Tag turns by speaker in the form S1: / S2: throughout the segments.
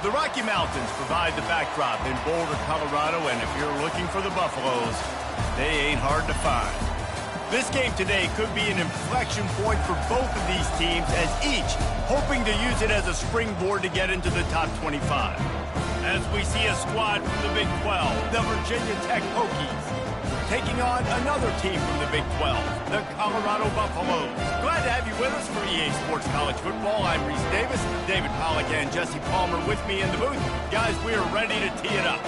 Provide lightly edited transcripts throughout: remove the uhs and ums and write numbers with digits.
S1: The Rocky Mountains provide the backdrop in Boulder, Colorado, and if you're looking for the Buffaloes, they ain't hard to find. This game today could be an inflection point for both of these teams, as each hoping to use it as a springboard to get into the top 25. As we see a squad from the Big 12, the Virginia Tech Hokies, taking on another team from the Big 12, the Colorado Buffaloes. Glad to have you with us for EA Sports College Football. I'm Reese Davis, David Pollack and Jesse Palmer with me in the booth. Guys, we are ready to tee it up.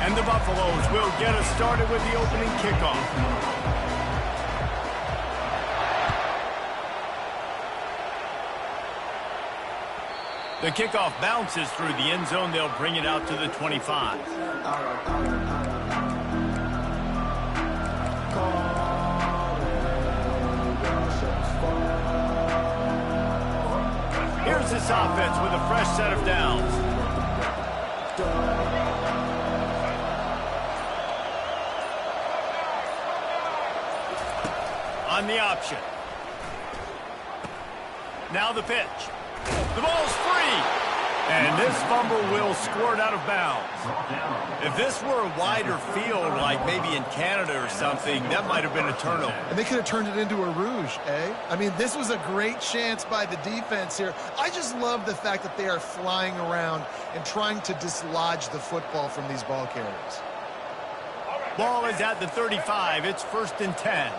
S1: And the Buffaloes will get us started with the opening kickoff. The kickoff bounces through the end zone. They'll bring it out to the 25. Here's this offense with a fresh set of downs. On the option. Now the pitch. The ball's free. And this fumble will squirt out of bounds. If this were a wider field, like maybe in Canada or something, that might have been a turnover.
S2: And they could have turned it into a rouge, eh? I mean, this was a great chance by the defense here. I just love the fact that they are flying around and trying to dislodge the football from these ball carriers.
S1: Ball is at the 35. It's 1st and 10.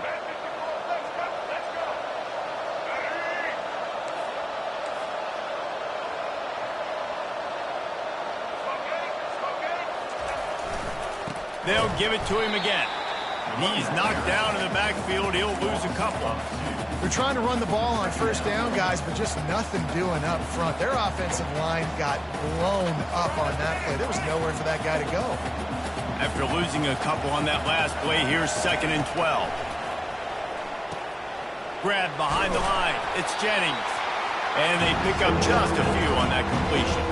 S1: They'll give it to him again. He's knocked down in the backfield. He'll lose a couple.
S2: They're trying to run the ball on 1st down, guys, but just nothing doing up front. Their offensive line got blown up on that play. There was nowhere for that guy to go.
S1: After losing a couple on that last play, here's 2nd and 12. Grab behind the line. It's Jennings. And they pick up just a few on that completion.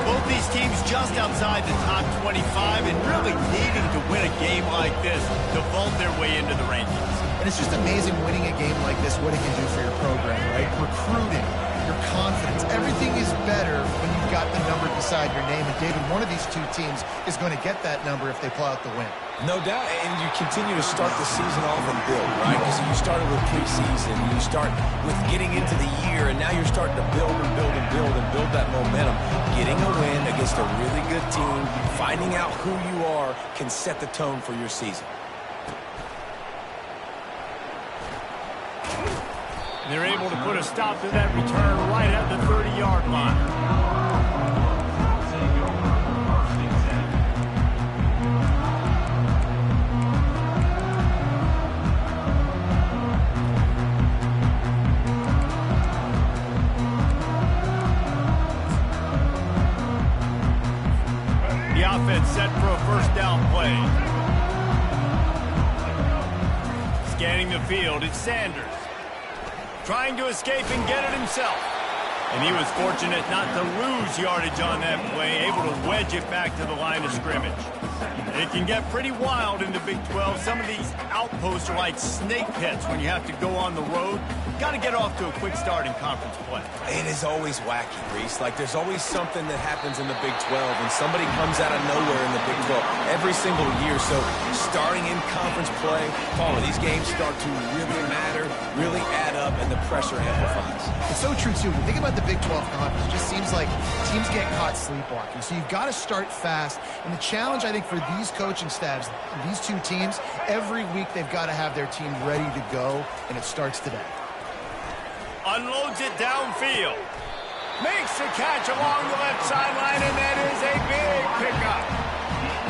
S1: Both these teams just outside the top 25 and really needing to win a game like this to vault their way into the rankings.
S2: And it's just amazing winning a game like this, what it can do for your program, right? Recruiting, your confidence, everything is better when you've got the number beside your name. And David, one of these two teams is going to get that number if they pull out the win.
S3: No doubt, and you continue to start the season off and build, right? Because you started with preseason, you start with getting into the year, and now you're starting to build and build and build and build that momentum. Getting a win against a really good team, finding out who you are, can set the tone for your season.
S1: They're able to put a stop to that return right at the 30-yard line. The offense set for a 1st down play. Scanning the field, it's Sanders. Trying to escape and get it himself. And he was fortunate not to lose yardage on that play, able to wedge it back to the line of scrimmage. It can get pretty wild in the Big 12. Some of these outposts are like snake pits when you have to go on the road. Got to get off to a quick start in conference play.
S3: It is always wacky, Reese. Like, there's always something that happens in the Big 12, and somebody comes out of nowhere in the Big 12 every single year. So, starting in conference play, Paula, these games start to really matter, really add up, and the pressure amplifies.
S2: It's so true, too. When you think about the Big 12 conference, it just seems like teams get caught sleepwalking. So, you've got to start fast. And the challenge, I think, for these coaching staffs, these two teams, every week they've got to have their team ready to go, and it starts today.
S1: Unloads it downfield. Makes the catch along the left sideline, and that is a big pickup.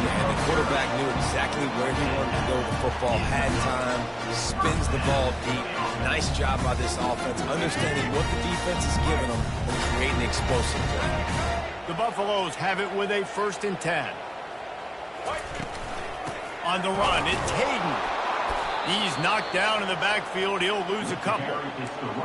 S3: Yeah, and the quarterback knew exactly where he wanted to go with the football, had time, spins the ball deep. Nice job by this offense, understanding what the defense is giving them and creating explosive play.
S1: The Buffaloes have it with a 1st and 10. On the run, it's Hayden. He's knocked down in the backfield. He'll lose a couple.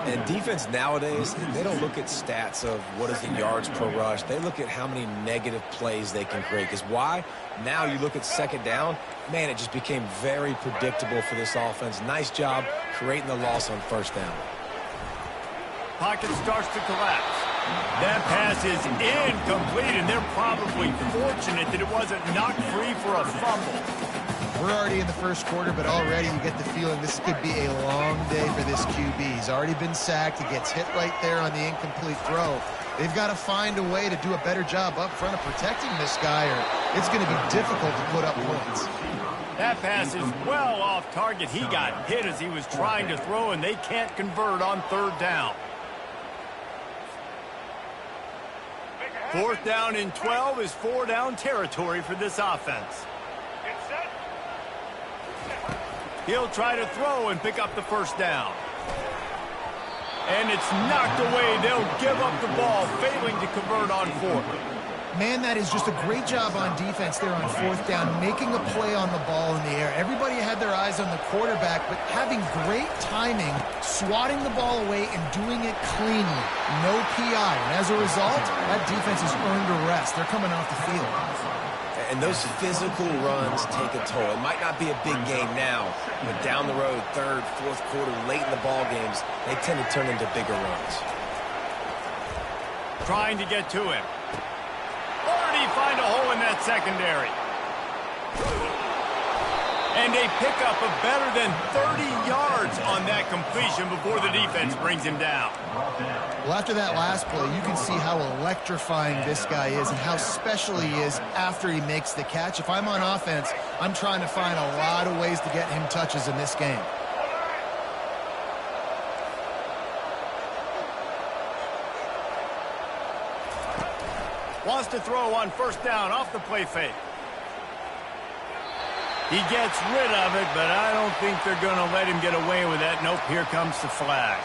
S3: And defense nowadays, they don't look at stats of what is the yards per rush. They look at how many negative plays they can create. Because why? Now you look at second down, man, it just became very predictable for this offense. Nice job creating the loss on first down.
S1: Pocket starts to collapse. That pass is incomplete, and they're probably fortunate that it wasn't knocked free for a fumble.
S2: We're already in the first quarter, but already you get the feeling this could be a long day for this QB. He's already been sacked. He gets hit right there on the incomplete throw. They've got to find a way to do a better job up front of protecting this guy, or it's going to be difficult to put up points.
S1: That pass is well off target. He got hit as he was trying to throw, and they can't convert on third down. Fourth down and 12 is four-down territory for this offense. He'll try to throw and pick up the first down. And it's knocked away. They'll give up the ball, failing to convert on fourth.
S2: Man, that is just a great job on defense there on fourth down, making a play on the ball in the air. Everybody had their eyes on the quarterback, but having great timing, swatting the ball away and doing it cleanly. No PI. And as a result, that defense has earned a rest. They're coming off the field.
S3: And those physical runs take a toll. It might not be a big game now, but down the road, third, fourth quarter, late in the ball games, they tend to turn into bigger runs.
S1: Trying to get to him. Already find a hole in that secondary. And a pickup of better than 30 yards on that completion before the defense brings him down.
S2: Well, after that last play, you can see how electrifying this guy is and how special he is after he makes the catch. If I'm on offense, I'm trying to find a lot of ways to get him touches in this game.
S1: Wants to throw on first down off the play fake. He gets rid of it, but I don't think they're going to let him get away with that. Nope, here comes the flag.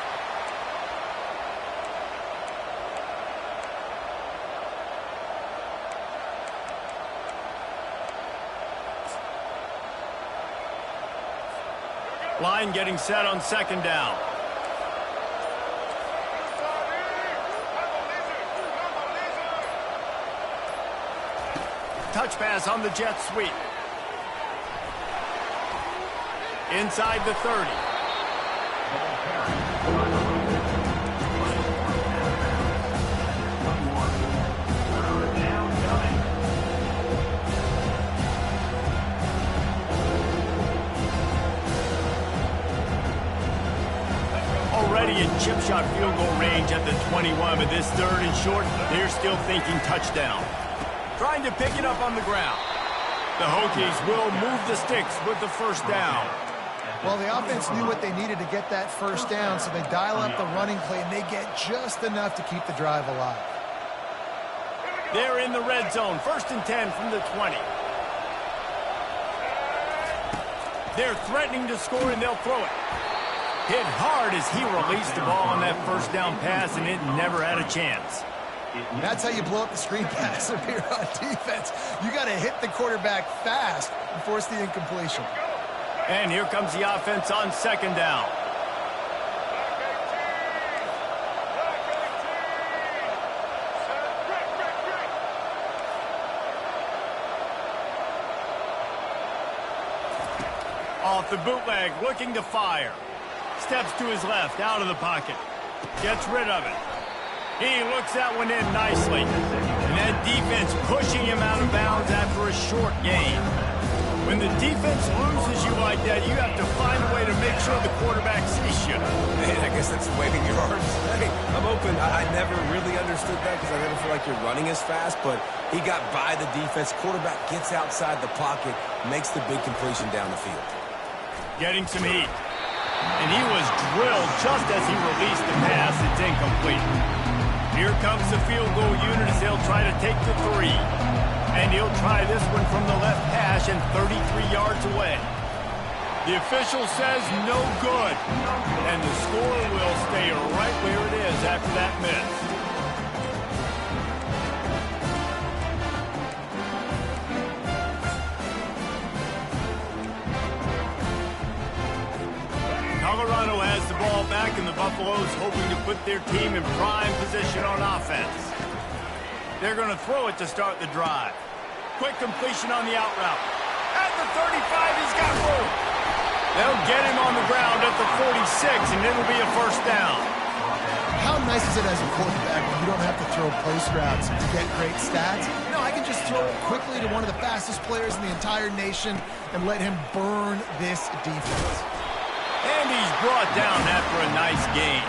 S1: Line getting set on second down. Touch pass on the jet sweep. Inside the 30. Already in chip shot field goal range at the 21, but this third and short, they're still thinking touchdown. Trying to pick it up on the ground. The Hokies will move the sticks with the first down.
S2: Well, the offense knew what they needed to get that first down, so they dial up the running play, and they get just enough to keep the drive alive.
S1: They're in the red zone. First and 10 from the 20. They're threatening to score, and they'll throw it. Hit hard as he released the ball on that first down pass, and it never had a chance.
S2: That's how you blow up the screen pass up here on defense. You got to hit the quarterback fast and force the incompletion.
S1: And here comes the offense on second down. Off the bootleg, looking to fire. Steps to his left, out of the pocket. Gets rid of it. He looks that one in nicely. And that defense pushing him out of bounds after a short gain. When the defense loses you like that, you have to find a way to make sure the quarterback sees you.
S3: Man, I guess that's waving your arms. Hey, I'm open. I never really understood that because I never feel like you're running as fast, but he got by the defense. Quarterback gets outside the pocket, makes the big completion down the field.
S1: Getting some heat. And he was drilled just as he released the pass. It's incomplete. Here comes the field goal unit as they'll try to take the three. And he'll try this one from the left hash and 33 yards away. The official says no good. And the score will stay right where it is after that miss. Colorado has the ball back, and the Buffaloes hoping to put their team in prime position on offense. They're going to throw it to start the drive. Quick completion on the out route. At the 35, he's got room. They'll get him on the ground at the 46, and it'll be a first down.
S2: How nice is it as a quarterback when you don't have to throw post routes to get great stats? No, I can just throw it quickly to one of the fastest players in the entire nation and let him burn this defense.
S1: And he's brought down after a nice game.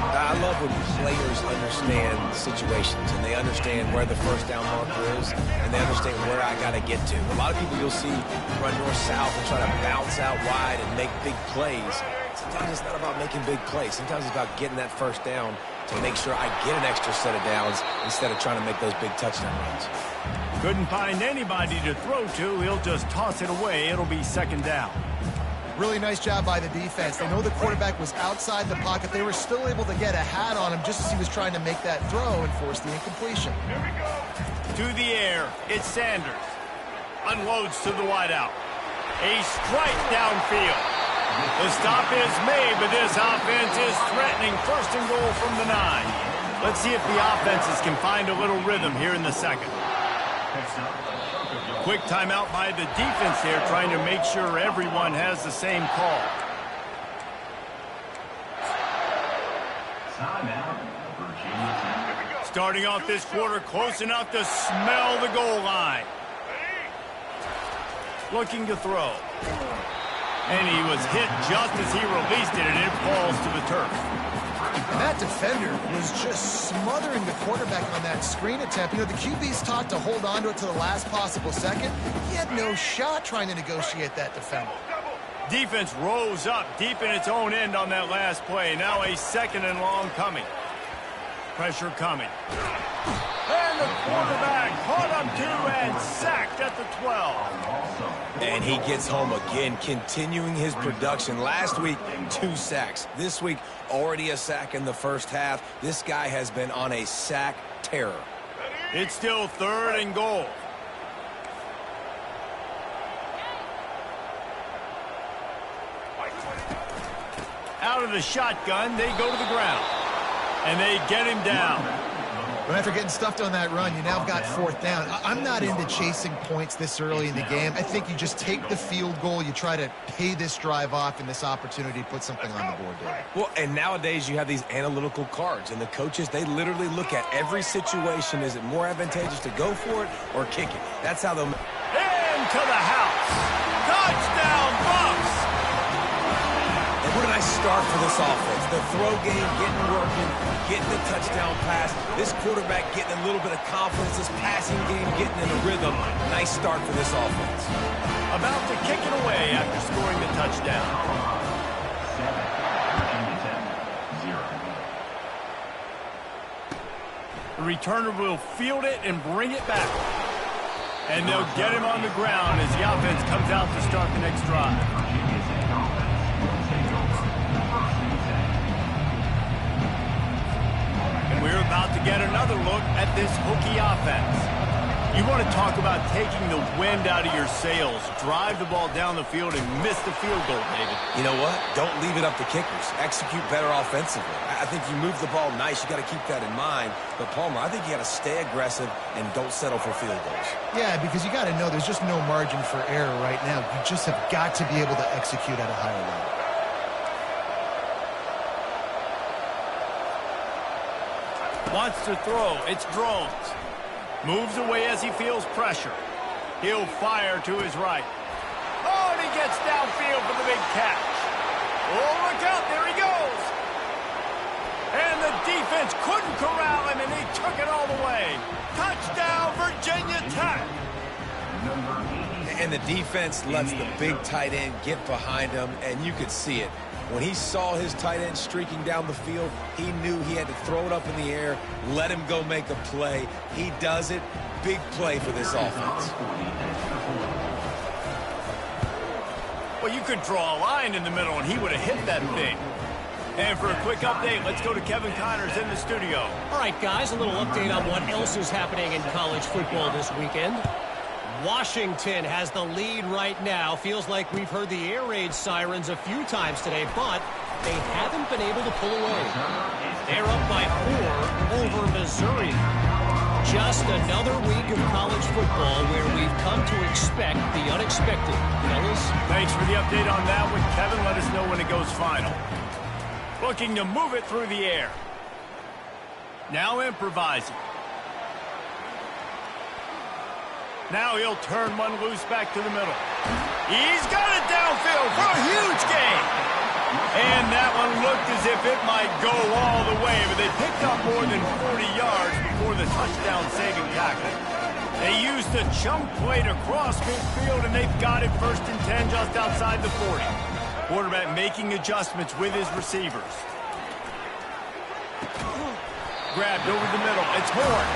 S3: I love when players understand situations and they understand where the first down marker is and they understand where I got to get to. A lot of people you'll see run north-south and try to bounce out wide and make big plays. Sometimes it's not about making big plays. Sometimes it's about getting that first down to make sure I get an extra set of downs instead of trying to make those big touchdown runs.
S1: Couldn't find anybody to throw to. He'll just toss it away. It'll be second down.
S2: Really nice job by the defense. They know the quarterback was outside the pocket. They were still able to get a hat on him just as he was trying to make that throw and force the incompletion.
S1: To the air, it's Sanders. Unloads to the wideout. A strike downfield. The stop is made, but this offense is threatening first and goal from the 9. Let's see if the offenses can find a little rhythm here in the second. Quick timeout by the defense here, trying to make sure everyone has the same call. Starting off this quarter close enough to smell the goal line. Looking to throw. And he was hit just as he released it, and it falls to the turf.
S2: And that defender was just smothering the quarterback on that screen attempt. You know, the QB's taught to hold on to it to the last possible second. He had no shot trying to negotiate that defender.
S1: Defense rose up deep in its own end on that last play. Now a second and long coming. Pressure coming. And the quarterback caught him too and sacked at the 12.
S3: And he gets home again, continuing his production. Last week, 2 sacks. This week, already a sack in the first half. This guy has been on a sack terror.
S1: It's still third and goal. Out of the shotgun, they go to the ground. And they get him down.
S2: But after getting stuffed on that run, you now got fourth down. I'm not into chasing points this early in the game. I think you just take the field goal. You try to pay this drive off and this opportunity to put something on the board there.
S3: Well, and nowadays you have these analytical cards, and the coaches, they literally look at every situation. Is it more advantageous to go for it or kick it? That's how they'll...
S1: Into the house. Touchdown, Buffs.
S3: And what a nice start for this offense. The throw game getting working, getting the touchdown pass. This quarterback getting a little bit of confidence. This passing game getting in a rhythm. Nice start for this offense.
S1: About to kick it away after scoring the touchdown. The returner will field it and bring it back. And they'll get him on the ground as the offense comes out to start the next drive. And we're about to get another look at this Hokie offense. You want to talk about taking the wind out of your sails. Drive the ball down the field and miss the field goal, David.
S3: You know what? Don't leave it up to kickers. Execute better offensively. I think you move the ball nice. You got to keep that in mind. But, Palmer, I think you got to stay aggressive and don't settle for field goals.
S2: Yeah, because you got to know there's just no margin for error right now. You just have got to be able to execute at a higher level.
S1: Wants to throw. It's Drones. Moves away as he feels pressure. He'll fire to his right. Oh, and he gets downfield for the big catch. Oh, look out. There he goes. And the defense couldn't corral him, and he took it all the way. Touchdown, Virginia Tech.
S3: And the defense lets the big tight end get behind him, and you could see it. When he saw his tight end streaking down the field, he knew he had to throw it up in the air, let him go make a play. He does it. Big play for this offense.
S1: Well, you could draw a line in the middle, and he would have hit that thing. And for a quick update, let's go to Kevin Connors in the studio.
S4: All right, guys, a little update on what else is happening in college football this weekend. Washington has the lead right now. Feels like we've heard the air raid sirens a few times today, but they haven't been able to pull away. They're up by 4 over Missouri. Just another week of college football where we've come to expect the unexpected. Fellas?
S1: Thanks for the update on that one, Kevin. Let us know when it goes final. Looking to move it through the air. Now improvising. Now he'll turn one loose back to the middle. He's got it downfield for a huge gain. And that one looked as if it might go all the way, but they picked up more than 40 yards before the touchdown-saving tackle. They used a chunk play to cross midfield, and they've got it 1st and 10 just outside the 40. Quarterback making adjustments with his receivers. Grabbed over the middle. It's Horn.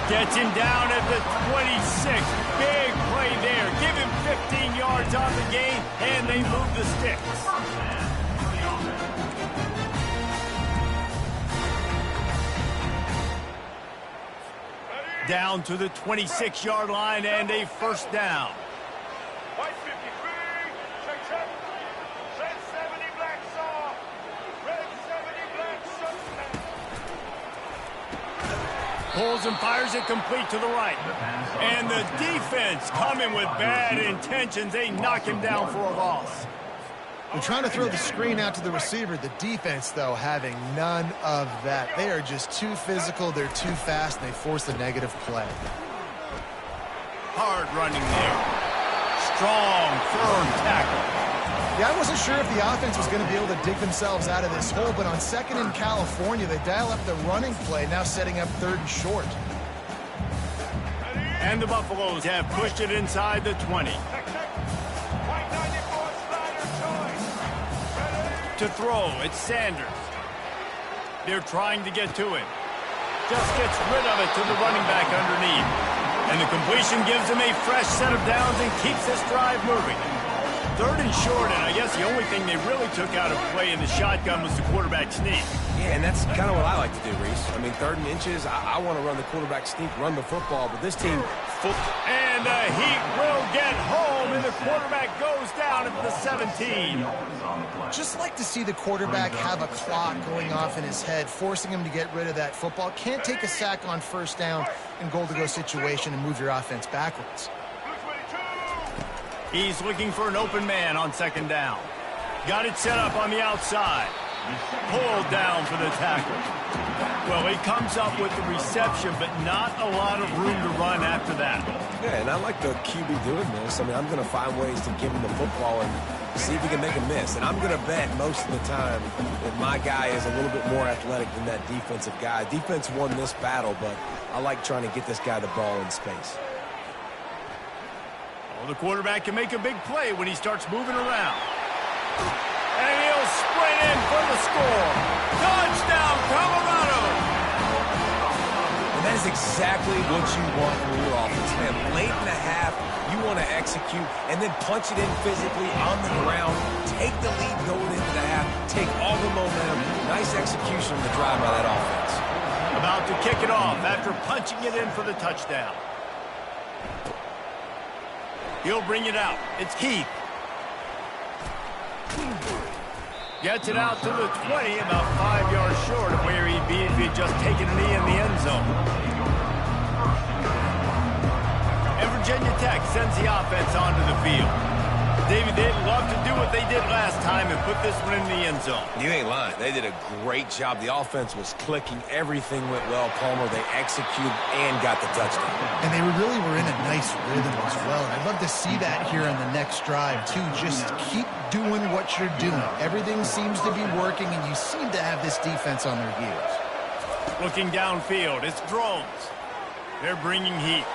S1: Gets him down at the 26. Big play there. Give him 15 yards on the gain, and they move the sticks. Down to the 26-yard line and a 1st down.
S5: White 53, check, check. Red 70, black saw. Red 70, black saw.
S1: Pulls and fires it complete to the right. And the defense coming with bad intentions. They knock him down for a loss.
S2: They're trying to throw the screen out to the receiver. The defense, though, having none of that. They are just too physical. They're too fast, and they force the negative play.
S1: Hard running there. Strong, firm tackle.
S2: Yeah, I wasn't sure if the offense was going to be able to dig themselves out of this hole, but on 2nd in California, they dial up the running play, now setting up 3rd and short.
S1: And the Buffaloes have pushed it inside the 20. To throw, it's Sanders. They're trying to get to it. Just gets rid of it to the running back underneath. And the completion gives him a fresh set of downs and keeps this drive moving. 3rd and short, and I guess the only thing they really took out of play in the shotgun was the quarterback sneak.
S3: Yeah, and that's kind of what I like to do, Reese. I mean, 3rd and inches, I want to run the quarterback sneak, run the football, but this team...
S1: And the Heat will get home, and the quarterback goes down at the 17.
S2: Just like to see the quarterback have a clock going off in his head, forcing him to get rid of that football. Can't take a sack on 1st down in goal-to-go situation and move your offense backwards.
S1: He's looking for an open man on 2nd down. Got it set up on the outside. Pulled down for the tackle. Well, he comes up with the reception, but not a lot of room to run after that.
S3: Yeah, and I like the QB doing this. I mean, I'm going to find ways to give him the football and see if he can make a miss. And I'm going to bet most of the time that my guy is a little bit more athletic than that defensive guy. Defense won this battle, but I like trying to get this guy the ball in space.
S1: Well, the quarterback can make a big play when he starts moving around. And he'll sprint in for the score. Touchdown, Colorado!
S3: And that is exactly what you want from your offense, man. Late in the half, you want to execute and then punch it in physically on the ground. Take the lead going into the half. Take all the momentum. Nice execution of the drive by that offense.
S1: About to kick it off after punching it in for the touchdown. He'll bring it out. It's Keith. Gets it out to the 20, about 5 yards short of where he'd be if he'd just taken a knee in the end zone. And Virginia Tech sends the offense onto the field. David, they'd love to do what they did last time and put this one in the end zone.
S3: You ain't lying. They did a great job. The offense was clicking. Everything went well, Palmer. They executed and got the touchdown.
S2: And they really were in a nice rhythm as well. And I'd love to see that here on the next drive, too. Just keep doing what you're doing. Everything seems to be working, and you seem to have this defense on their heels.
S1: Looking downfield, it's Drones. They're bringing heat.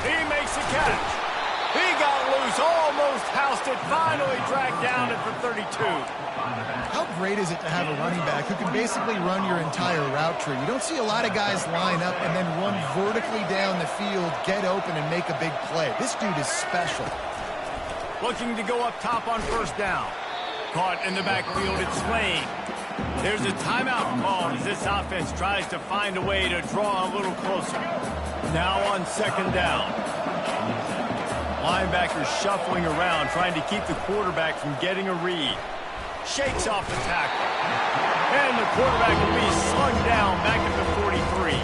S1: He makes the catch. He got loose, almost housed it, finally dragged down at the 32.
S2: How great is it to have a running back who can basically run your entire route tree? You don't see a lot of guys line up and then run vertically down the field, get open, and make a big play. This dude is special.
S1: Looking to go up top on 1st down. Caught in the backfield, it's Slane. There's a timeout call as this offense tries to find a way to draw a little closer. Now on 2nd down. Linebackers shuffling around, trying to keep the quarterback from getting a read. shakes off the tackle. And the quarterback will be slung down back at the 43.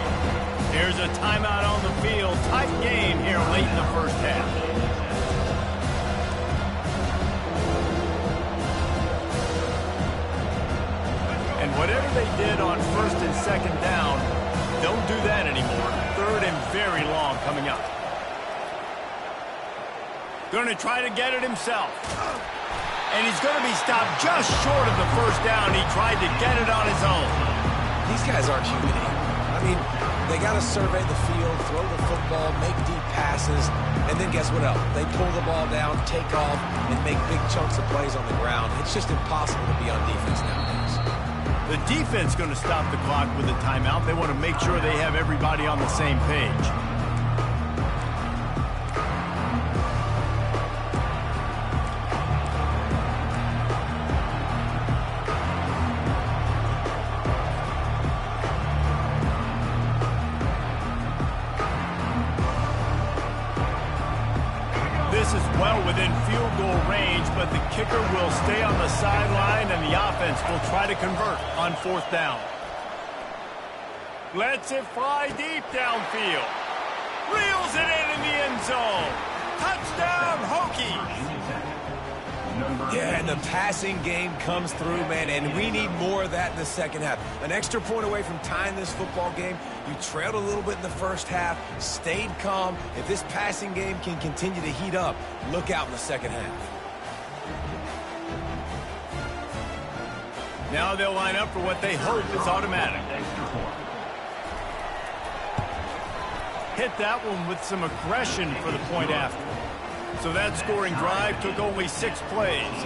S1: There's a timeout on the field. Tight game here late in the first half. And whatever they did on first and second down, don't do that anymore. Third and very long coming up. Going to try to get it himself. And he's going to be stopped just short of the first down. He tried to get it on his own.
S3: These guys aren't human. I mean, they got to survey the field, throw the football, make deep passes, and then guess what else? They pull the ball down, take off, and make big chunks of plays on the ground. It's just impossible to be on defense nowadays.
S1: The defense going to stop the clock with a timeout. They want to make sure they have everybody on the same page. This is well within field goal range, but the kicker will stay on the sideline, and the offense will try to convert on fourth down. Lets it fly deep downfield. Reels it in the end zone. Touchdown, Hokies!
S3: Yeah, and the passing game comes through, man, and we need more of that in the second half. An extra point away from tying this football game. You trailed a little bit in the first half, stayed calm. If this passing game can continue to heat up, look out in the second half.
S1: Now they'll line up for what they hope is automatic. Hit that one with some aggression for the point after. So that scoring drive took only 6 plays.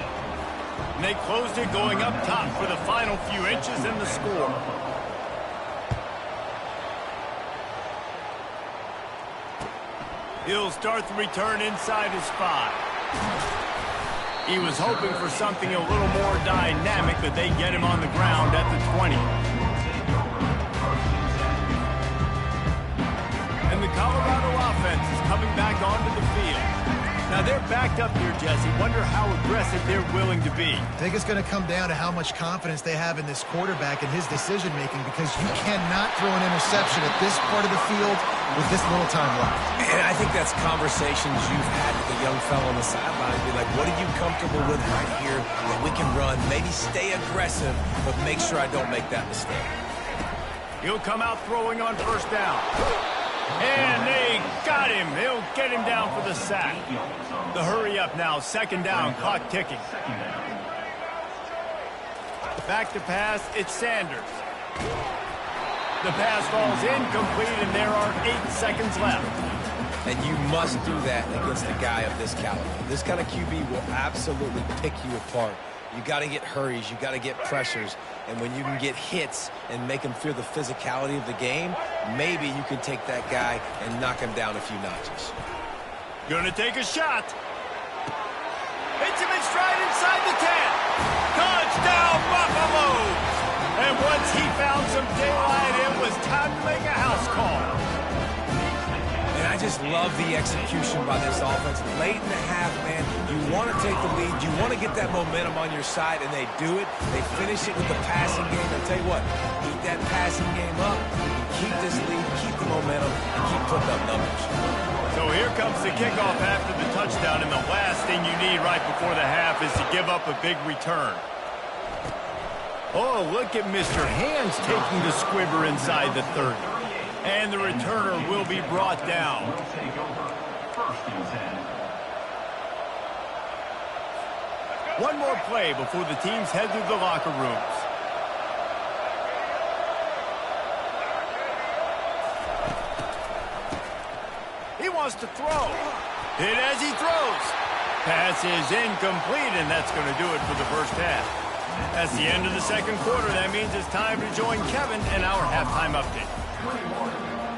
S1: And they closed it going up top for the final few inches in the score. He'll start the return inside his 5. He was hoping for something a little more dynamic, but they get him on the ground at the 20. And the Colorado offense is coming back onto the field. Now they're backed up here, Jesse. Wonder how aggressive they're willing to be.
S2: I think it's going to come down to how much confidence they have in this quarterback and his decision-making, because you cannot throw an interception at this part of the field with this little time left.
S3: And I think that's conversations you've had with the young fellow on the sideline. Be like, what are you comfortable with right here that we can run? Maybe stay aggressive, but make sure I don't make that mistake.
S1: He'll come out throwing on first down. And they got him. They'll get him down for the sack. The hurry up now. Second down. Clock ticking. Back to pass. It's Sanders. The pass falls incomplete, and there are 8 seconds left.
S3: And you must do that against a guy of this caliber. This kind of QB will absolutely pick you apart. You got to get hurries. You got to get pressures. And when you can get hits and make him feel the physicality of the game, maybe you can take that guy and knock him down a few notches.
S1: Gonna take a shot. Hits him in stride inside the 10. Touchdown, Buffaloes! And once he found some daylight, it was time to make a house call.
S3: And I just love the execution by this offense. Late in the half, man, you want to take the lead. You want to get that momentum on your side, and they do it. They finish it with the passing game. I'll tell you what, keep that passing game up, keep this lead, keep the momentum, and keep putting up numbers.
S1: So here comes the kickoff after the touchdown, and the last thing you need right before the half is to give up a big return. Oh, look at Mr. Hands taking the squibber inside the 30. And the returner will be brought down. One more play before the teams head to the locker rooms. He wants to throw. Hit as he throws. Pass is incomplete, and that's going to do it for the first half. That's the end of the second quarter. That means it's time to join Kevin in our halftime update.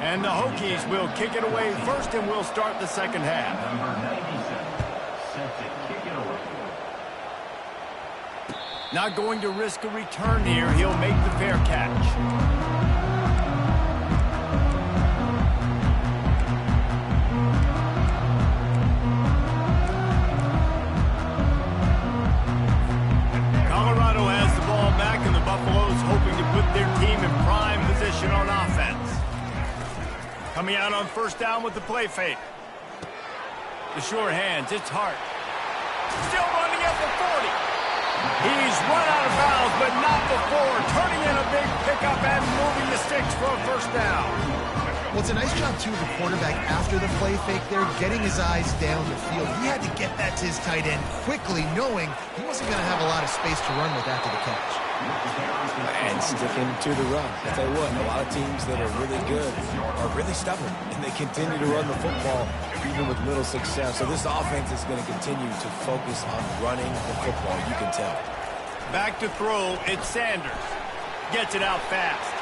S1: And the Hokies will kick it away first, and we'll start the second half. Not going to risk a return here. He'll make the fair catch. Colorado Coming out on first down with the play fake. The sure hands, it's Hart. Still running at the 40. He's run out of bounds, but not before. Turning in a big pickup and moving the sticks for a first down.
S2: Well, it's a nice job, too, of the quarterback after the play fake there, getting his eyes down the field. He had to get that to his tight end quickly, knowing he wasn't going to have a lot of space to run with after the catch.
S3: And sticking to the run. I'll tell you what, a lot of teams that are really good are really stubborn, and they continue to run the football even with little success. So this offense is going to continue to focus on running the football, you can tell.
S1: Back to throw, it's Sanders. Gets it out fast.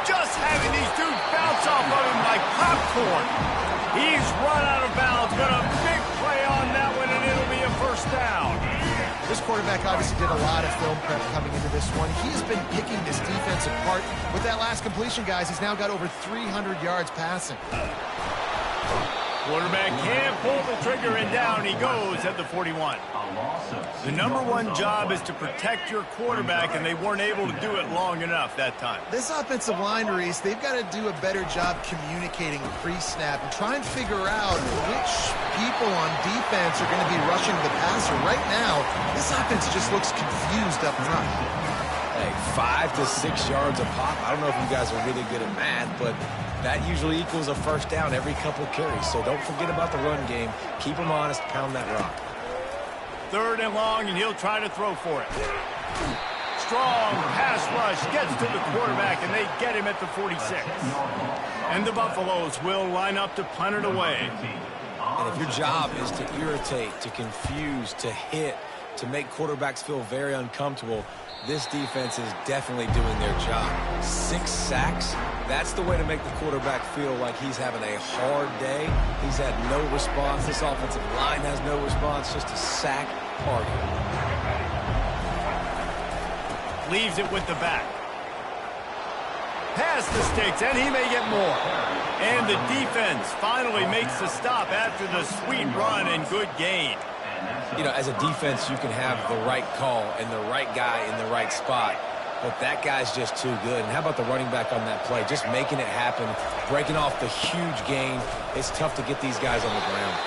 S1: Just having these dudes bounce off of him like popcorn. He's run out of bounds, but a big play on that one, and it'll be a first down.
S2: This quarterback obviously did a lot of film prep coming into this one. He's been picking this defense apart. With that last completion, guys, he's now got over 300 yards passing.
S1: Quarterback can't pull the trigger, and down he goes at the 41. The number one job is to protect your quarterback, and they weren't able to do it long enough that time.
S2: This offensive line, Reese, they've got to do a better job communicating pre-snap and try and figure out which people on defense are going to be rushing the passer. Right now, this offense just looks confused up front.
S3: Hey, 5 to 6 yards a pop. I don't know if you guys are really good at math, but that usually equals a first down every couple carries. So don't forget about the run game. Keep them honest, pound that rock.
S1: 3rd and long, and he'll try to throw for it. Strong pass rush gets to the quarterback, and they get him at the 46. And the Buffaloes will line up to punt it away.
S3: And if your job is to irritate, to confuse, to hit, to make quarterbacks feel very uncomfortable, this defense is definitely doing their job. 6 sacks, that's the way to make the quarterback feel like he's having a hard day. He's had no response. This offensive line has no response, just a sack party.
S1: Leaves it with the back. Past the sticks, and he may get more. And the defense finally makes the stop after the sweet run and good gain.
S3: You know, as a defense, you can have the right call and the right guy in the right spot, but that guy's just too good. And how about the running back on that play? Just making it happen, breaking off the huge gain. It's tough to get these guys on the ground.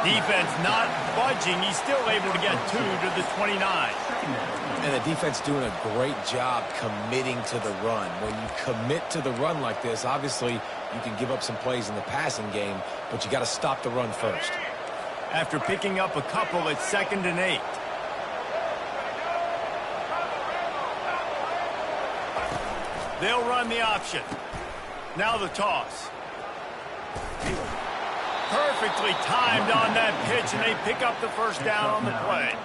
S1: Defense not budging. He's still able to get 2 to the 29.
S3: And the defense doing a great job committing to the run. When you commit to the run like this, obviously you can give up some plays in the passing game, but you got to stop the run first.
S1: After picking up a couple, it's 2nd and 8. They'll run the option. Now the toss. Perfectly timed on that pitch, and they pick up the first down on the play.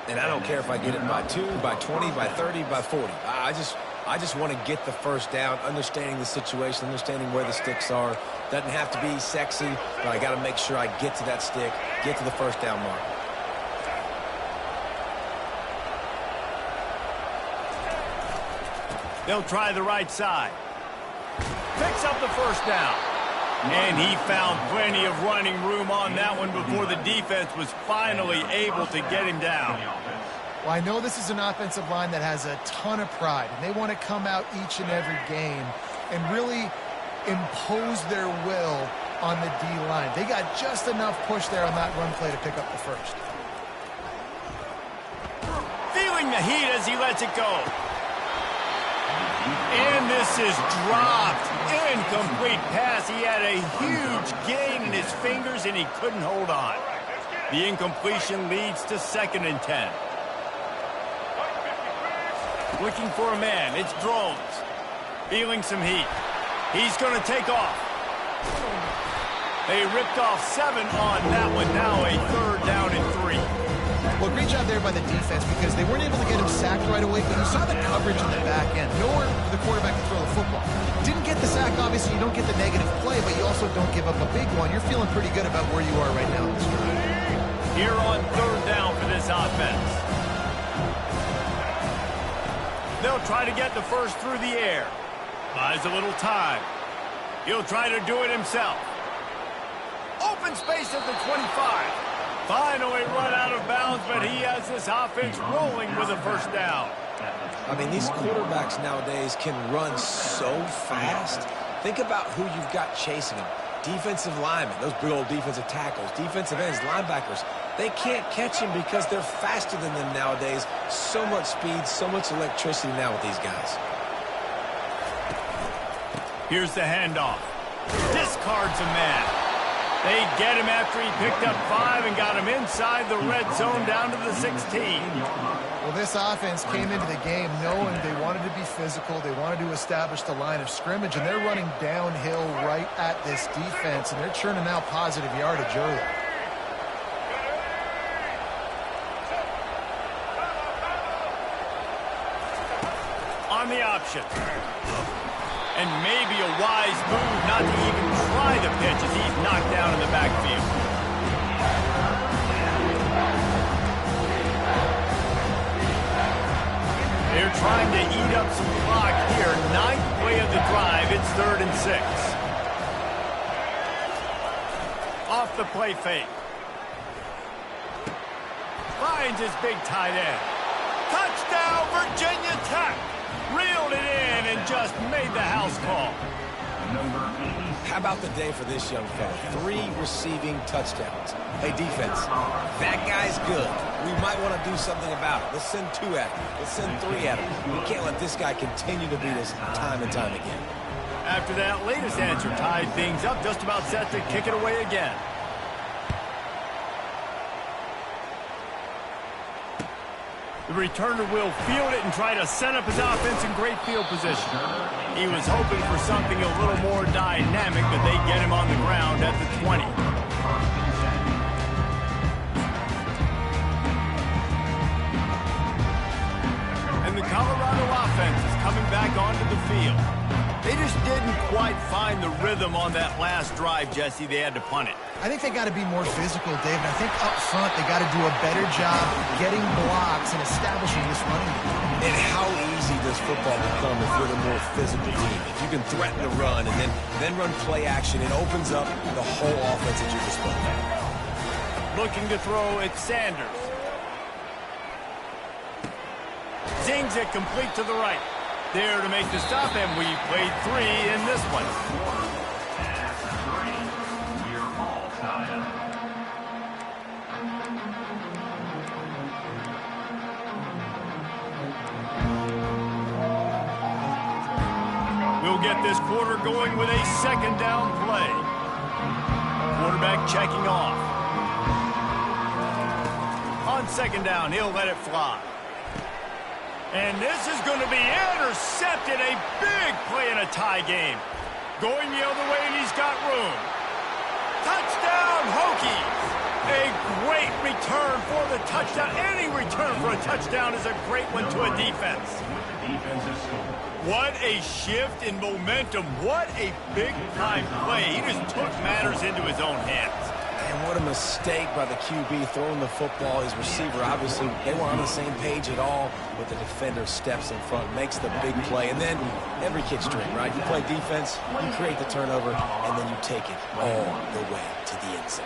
S3: And I don't care if I get it by 2, by 20, by 30, by 40. I just want to get the first down, understanding the situation, understanding where the sticks are. Doesn't have to be sexy, but I got to make sure I get to that stick, get to the first down mark.
S1: They'll try the right side. Picks up the first down. And he found plenty of running room on that one before the defense was finally able to get him down.
S2: Well, I know this is an offensive line that has a ton of pride, and they want to come out each and every game and really impose their will on the D-line. They got just enough push there on that run play to pick up the first.
S1: Feeling the heat as he lets it go. And this is dropped. Incomplete pass. He had a huge gain in his fingers, and he couldn't hold on. The incompletion leads to 2nd and 10. Looking for a man. It's Drones. Feeling some heat. He's going to take off. They ripped off 7 on that one. Now a 3rd down and 3.
S2: Well, great job there by the defense because they weren't able to get him sacked right away, but you saw the coverage in the back end. Nowhere for the quarterback to throw the football. Didn't get the sack, obviously. You don't get the negative play, but you also don't give up a big one. You're feeling pretty good about where you are right now.
S1: Here on 3rd down for this offense. They'll try to get the first through the air. Buys a little time. He'll try to do it himself. Open space at the 25. Finally run out of bounds, but he has this offense rolling with a first down.
S3: I mean, these quarterbacks nowadays can run so fast Think about who you've got chasing him. Defensive linemen, those big old defensive tackles, defensive ends, linebackers. They can't catch him because they're faster than them nowadays. So much speed, so much electricity now with these guys.
S1: Here's the handoff. Discards a man. They get him after he picked up 5 and got him inside the red zone down to the 16.
S2: Well, this offense came into the game knowing they wanted to be physical. They wanted to establish the line of scrimmage, and they're running downhill right at this defense, and they're churning out positive yardage early.
S1: On the option. And maybe a wise move not to even try the pitch as he's knocked down in the backfield. They're trying to eat up some clock here. 9th play of the drive. It's 3rd and 6. Off the play fake. Finds his big tight end. Touchdown, Virginia Tech. Reeled it in and just made the house call.
S3: How about the day for this young fella? 3 receiving touchdowns. Hey, defense, that guy's good. We might want to do something about it. Let's send 2 at him. Let's send 3 at him. We can't let this guy continue to beat us time and time again.
S1: After that latest answer tied things up, just about set to kick it away again. The returner will field it and try to set up his offense in great field position. He was hoping for something a little more dynamic, but they get him on the ground at the 20. And the Colorado offense is coming back onto the field. They just didn't quite find the rhythm on that last drive, Jesse. They had to punt it.
S2: I think they got to be more physical, David. I think up front they got to do a better job getting blocks and establishing this running game.
S3: And how easy does football become if you're the more physical team? If you can threaten to run and then run play action, it opens up the whole offense at your disposal.
S1: Looking to throw at Sanders. Zings it complete to the right. There to make the stop, and we played 3 in this one. We'll get this quarter going with a 2nd down play. Quarterback checking off. On 2nd down, he'll let it fly. And this is going to be intercepted. A big play in a tie game. Going the other way, and he's got room. Touchdown, Hokies. A great return for the touchdown. Any return for a touchdown is a great one to a defense. What a shift in momentum. What a big-time play. He just took matters into his own hands.
S3: And what a mistake by the QB throwing the football. His receiver, obviously, they weren't on the same page at all, but the defender steps in front, makes the big play, and then every kid's dream, right? You play defense, you create the turnover, and then you take it all the way to the end zone.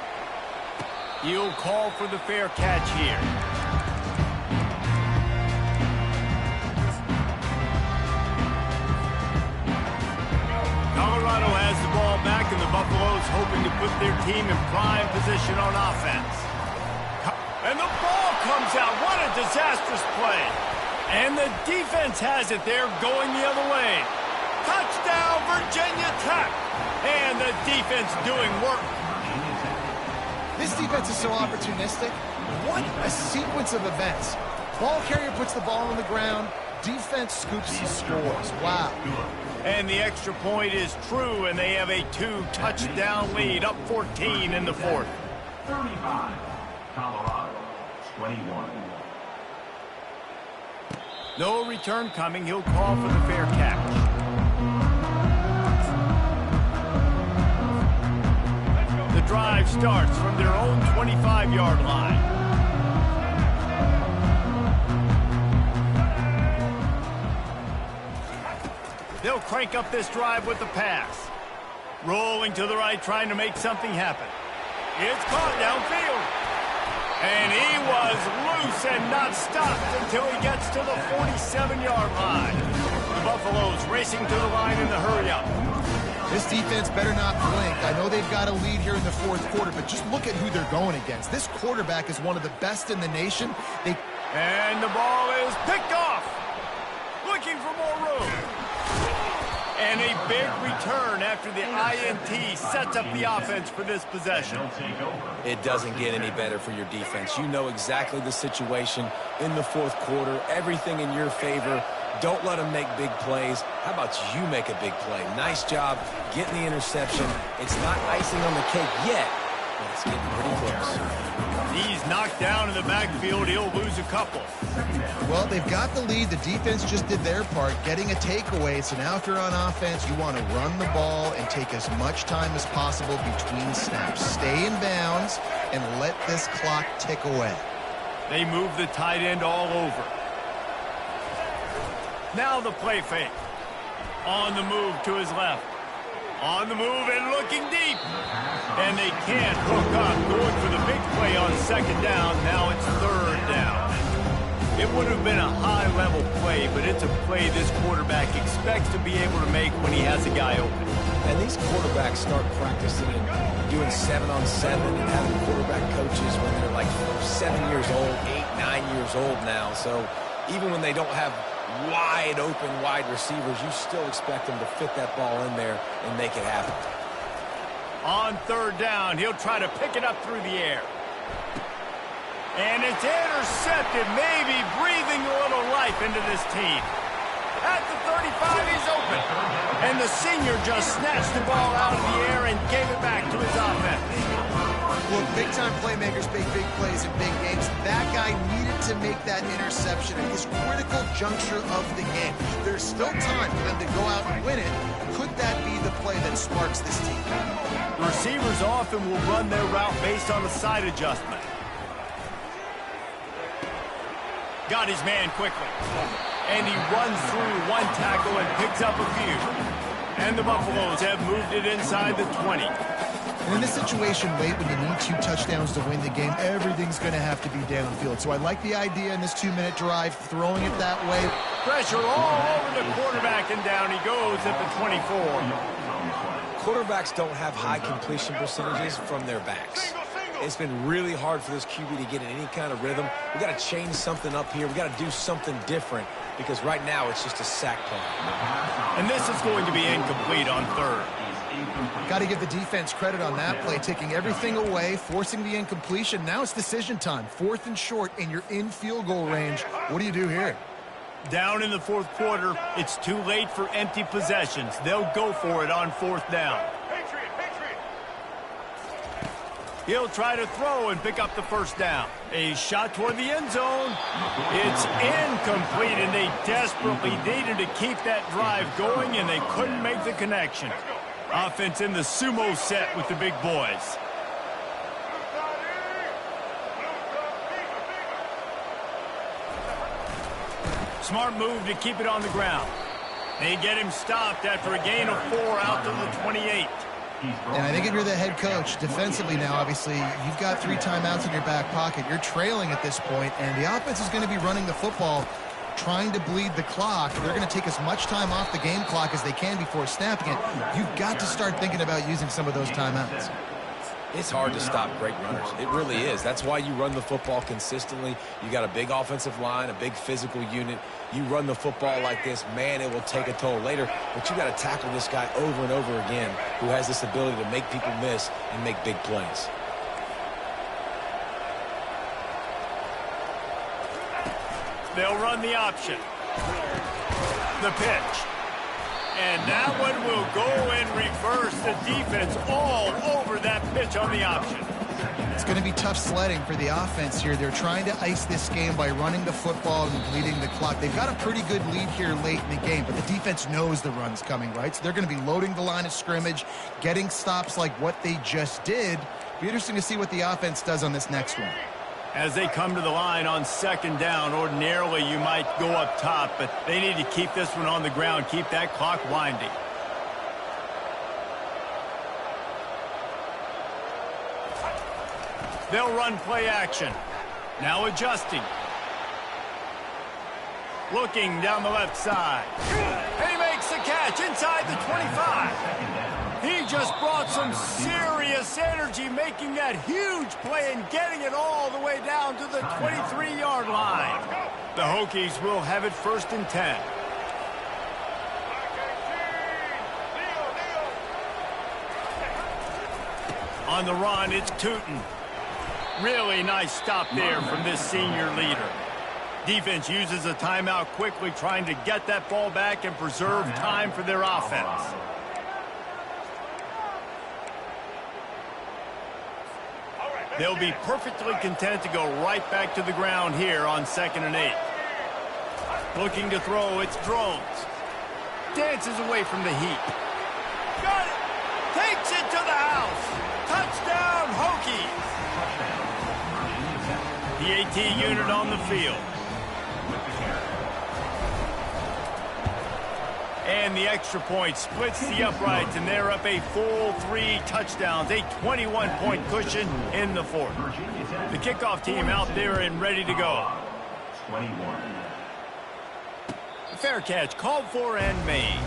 S1: He'll call for the fair catch here. Colorado has the ball back, and the Buffaloes hoping to put their team in prime position on offense. And the ball comes out. What a disastrous play. And the defense has it there, going the other way. Touchdown, Virginia Tech. And the defense doing work.
S2: This defense is so opportunistic. What a sequence of events. Ball carrier puts the ball on the ground. Defense scoops and scores. Wow.
S1: And the extra point is true, and they have a 2-touchdown lead, up 14 in the 4th.
S6: 35, Colorado, 21.
S1: No return coming. He'll call for the fair catch. The drive starts from their own 25-yard line. They'll crank up this drive with the pass. Rolling to the right, trying to make something happen. It's caught downfield. And he was loose and not stopped until he gets to the 47-yard line. The Buffaloes racing to the line in the hurry-up.
S2: This defense better not blink. I know they've got a lead here in the fourth quarter, but just look at who they're going against. This quarterback is one of the best in the nation.
S1: And the ball is picked off. Looking for more room. And a big return after the INT sets up the offense for this possession.
S3: It doesn't get any better for your defense. You know exactly the situation in the fourth quarter. Everything in your favor. Don't let them make big plays. How about you make a big play? Nice job getting the interception. It's not icing on the cake yet, but it's getting pretty close.
S1: He's knocked down in the backfield. He'll lose a couple.
S2: Well, they've got the lead. The defense just did their part, getting a takeaway. So now if you're on offense, you want to run the ball and take as much time as possible between snaps. Stay in bounds and let this clock tick away.
S1: They move the tight end all over. Now the play fake. On the move to his left. On the move and looking deep. And they can't hook up. Going for the big play on second down. Now it's third down. It would have been a high-level play, but it's a play this quarterback expects to be able to make when he has a guy open.
S3: And these quarterbacks start practicing and doing 7-on-7 and having quarterback coaches when they're like 7 years old, 8, 9 years old now. So even when they don't have wide receivers, you still expect them to fit that ball in there and make it happen.
S1: On third down, he'll try to pick it up through the air. And it's intercepted, maybe breathing a little life into this team. At the 35, he's open. And the senior just snatched the ball out of the air and gave it back to his offense.
S2: Look, big-time playmakers make big plays in big games. That guy needed to make that interception at this critical juncture of the game. There's still time for them to go out and win it. Could that be the play that sparks this team?
S1: Receivers often will run their route based on the side adjustment. Got his man quickly. And he runs through one tackle and picks up a few. And the Buffaloes have moved it inside the 20.
S2: And in this situation late, when you need 2 touchdowns to win the game, everything's going to have to be downfield. So I like the idea in this 2-minute drive, throwing it that way.
S1: Pressure all over the quarterback, and down he goes at the 24.
S3: Quarterbacks don't have high completion percentages from their backs. It's been really hard for this QB to get in any kind of rhythm. We've got to change something up here. We've got to do something different because right now it's just a sack play.
S1: And this is going to be incomplete on third.
S2: Got to give the defense credit on that play, taking everything away, forcing the incompletion. Now it's decision time. 4th and short, and you're in field goal range. What do you do here?
S1: Down in the fourth quarter, it's too late for empty possessions. They'll go for it on 4th down. He'll try to throw and pick up the first down. A shot toward the end zone. It's incomplete, and they desperately needed to keep that drive going, and they couldn't make the connection. Offense in the sumo set with the big boys. Smart move to keep it on the ground. They get him stopped after a gain of 4 out to the 28.
S2: And I think if you're the head coach, defensively now, obviously, you've got 3 timeouts in your back pocket. You're trailing at this point, and the offense is going to be running the football, trying to bleed the clock. They're going to take as much time off the game clock as they can before snapping it. You've got to start thinking about using some of those timeouts.
S3: It's hard to stop great runners. It really is. That's why you run the football consistently. You got a big offensive line, a big physical unit. You run the football like this, man, it will take a toll later. But you got to tackle this guy over and over again who has this ability to make people miss and make big plays.
S1: They'll run the option. The pitch. And that one will go and reverse the defense all over that pitch on the option.
S2: It's going to be tough sledding for the offense here. They're trying to ice this game by running the football and bleeding the clock. They've got a pretty good lead here late in the game, but the defense knows the run's coming, right? So they're going to be loading the line of scrimmage, getting stops like what they just did. Be interesting to see what the offense does on this next one.
S1: As they come to the line on second down, ordinarily you might go up top, but they need to keep this one on the ground, keep that clock winding. They'll run play action. Now adjusting. Looking down the left side. And he makes the catch inside the 25. just brought some serious energy, making that huge play and getting it all the way down to the 23-yard line. The Hokies will have it 1st and 10. On the run, it's Tootin. Really nice stop there from this senior leader. Defense uses a timeout quickly, trying to get that ball back and preserve time for their offense. They'll be perfectly content to go right back to the ground here on 2nd and 8. Looking to throw, it's Drones. Dances away from the heat. Got it! Takes it to the house! Touchdown, Hokies! The AT unit on the field. And the extra point splits the uprights, and they're up a full 3 touchdowns, a 21-point cushion in the 4th. The kickoff team out there and ready to go.
S6: 21.
S1: Fair catch called for and made.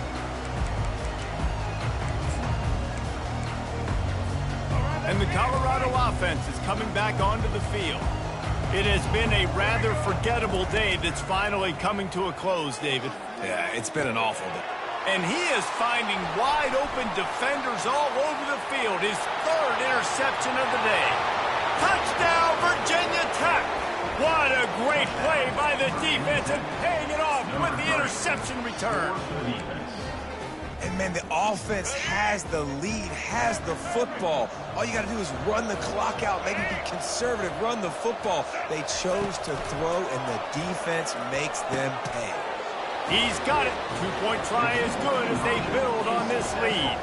S1: And the Colorado offense is coming back onto the field. It has been a rather forgettable day that's finally coming to a close, David.
S3: Yeah, it's been an awful day.
S1: And he is finding wide-open defenders all over the field. His 3rd interception of the day. Touchdown, Virginia Tech! What a great play by the defense and paying it off with the interception return.
S3: And, man, the offense has the lead, has the football. All you got to do is run the clock out, maybe be conservative, run the football. They chose to throw, and the defense makes them pay.
S1: He's got it. 2-point try is good as they build on this lead.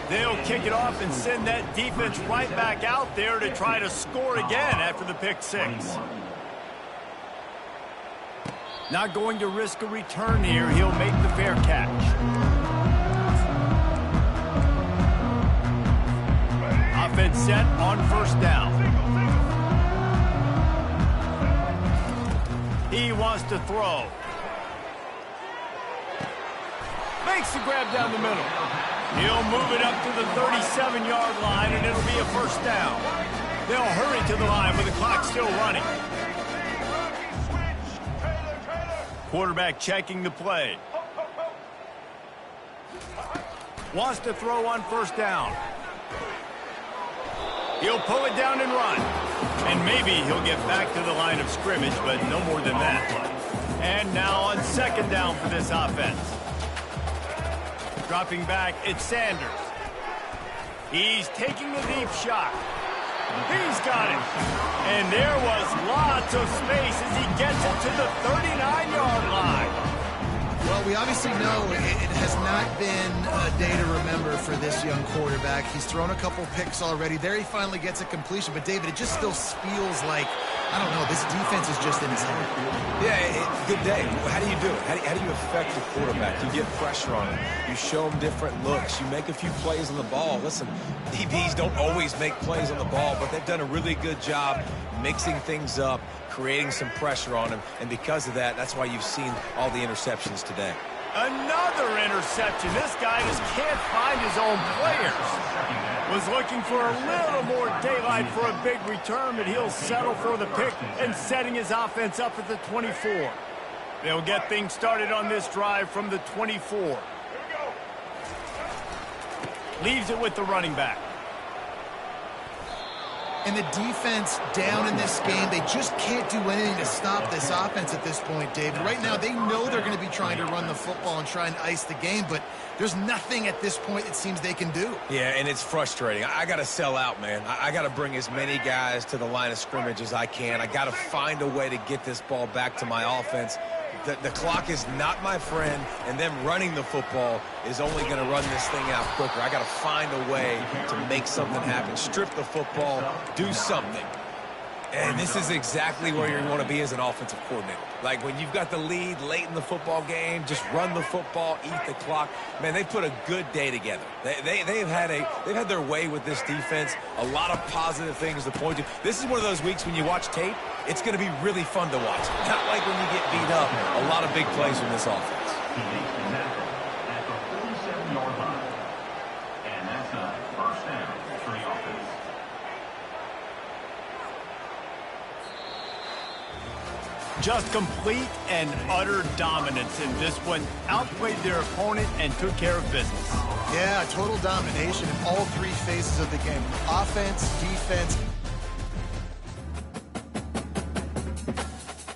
S1: They'll kick it off and send that defense right back out there to try to score again after the pick 6. Not going to risk a return here. He'll make the fair catch. Offense set on 1st down. He wants to throw. Makes the grab down the middle. He'll move it up to the 37-yard line, and it'll be a 1st down. They'll hurry to the line with the clock still running. Quarterback checking the play. Wants to throw on 1st down. He'll pull it down and run. And maybe he'll get back to the line of scrimmage, but no more than that. And now on 2nd down for this offense. Dropping back, it's Sanders. He's taking the deep shot. He's got it. And there was lots of space as he gets it to the 39-yard line.
S2: Well, we obviously know it has not been a day to remember for this young quarterback. He's thrown a couple picks already. There he finally gets a completion. But, David, it just still feels like, I don't know, this defense is just in his head.
S3: Yeah, good day. How do you do it? How do you affect the quarterback? You get pressure on him. You show him different looks. You make a few plays on the ball. Listen, DBs don't always make plays on the ball, but they've done a really good job mixing things up, creating some pressure on him, and because of that, that's why you've seen all the interceptions today.
S1: Another interception. This guy just can't find his own players. Was looking for a little more daylight for a big return, but he'll settle for the pick and setting his offense up at the 24. They'll get things started on this drive from the 24. Leaves it with the running back.
S2: And the defense down in this game, they just can't do anything to stop this offense at this point, David. Right now, they know they're going to be trying to run the football and try and ice the game, but there's nothing at this point it seems they can do. Yeah,
S3: and it's frustrating. I got to sell out, man. I got to bring as many guys to the line of scrimmage as I can. I got to find a way to get this ball back to my offense. The clock is not my friend, and them running the football is only going to run this thing out quicker. I got to find a way to make something happen. Strip the football, do something. And this is exactly where you want to be as an offensive coordinator. Like when you've got the lead late in the football game, just run the football, eat the clock. Man, they put a good day together. They've had their way with this defense. A lot of positive things to point to. This is one of those weeks when you watch tape, it's going to be really fun to watch. Not like when you get beat up. A lot of big plays from this offense.
S6: He makes the tackle at the 47-yard line. And that's a down for the offense.
S1: Just complete and utter dominance in this one. Outplayed their opponent and took care of business.
S2: Yeah, total domination in all three phases of the game. Offense, defense,